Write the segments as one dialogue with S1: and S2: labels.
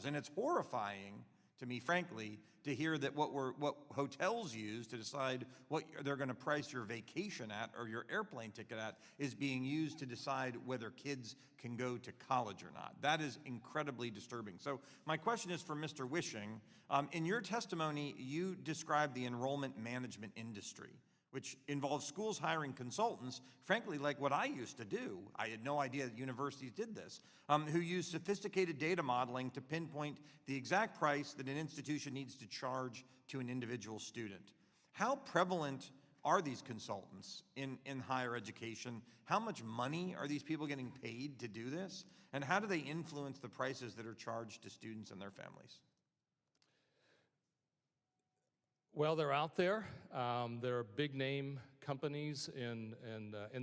S1: And it's horrifying to me, frankly, to hear that what hotels use to decide what they're going to price your vacation at or your airplane ticket at is being used to decide whether kids can go to college or not. That is incredibly disturbing. So my question is for Mr. Wishing. In your testimony, you described the enrollment management industry, which involves schools hiring consultants, frankly, like what I used to do. I had no idea that universities did this, who use sophisticated data modeling to pinpoint the exact price that an institution needs to charge to an individual student. How prevalent are these consultants in higher education? How much money are these people getting paid to do this? And how do they influence the prices that are charged to students and their families?
S2: Well, they're out there. There are big name companies in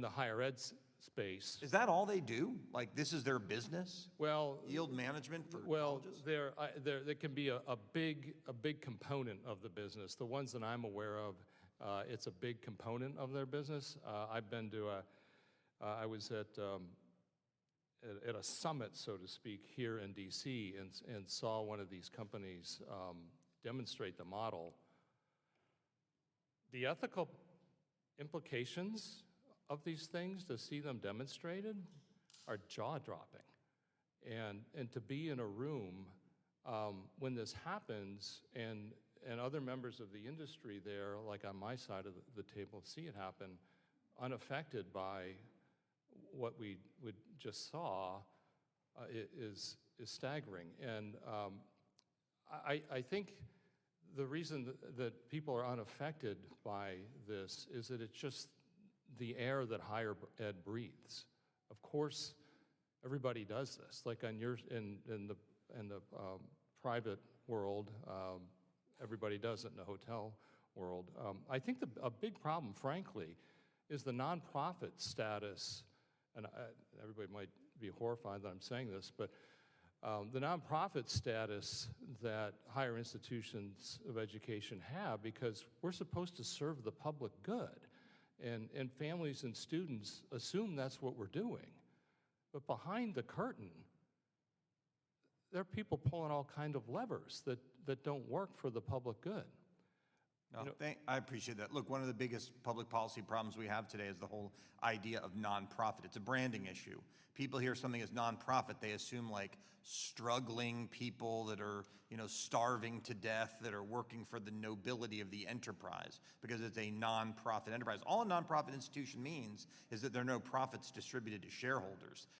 S2: the higher ed space.
S1: Is that all they do? Like this is their business?
S2: Well,
S1: yield management for
S2: well,
S1: colleges?
S2: there can be a big component of the business. The ones that I'm aware of, it's a big component of their business. I've been to I was at a summit, so to speak, here in D.C. and saw one of these companies demonstrate the model. The ethical implications of these things, to see them demonstrated, are jaw-dropping. And to be in a room when this happens and other members of the industry there, like on my side of the table, see it happen, unaffected by what we just saw, is staggering. And I think the reason that people are unaffected by this is that it's just the air that higher ed breathes. Of course, everybody does this. Like on yours, in the private world, everybody does it in the hotel world. I think a big problem, frankly, is the nonprofit status. And everybody might be horrified that I'm saying this, but the nonprofit status that higher institutions of education have, because we're supposed to serve the public good, and families and students assume that's what we're doing. But behind the curtain, there are people pulling all kinds of levers that don't work for the public good.
S1: No, I appreciate that. Look, one of the biggest public policy problems we have today is the whole idea of nonprofit. It's a branding issue. People hear something as nonprofit, they assume like struggling people that are, starving to death, that are working for the nobility of the enterprise, because it's a nonprofit enterprise. All a nonprofit institution means is that there are no profits distributed to shareholders.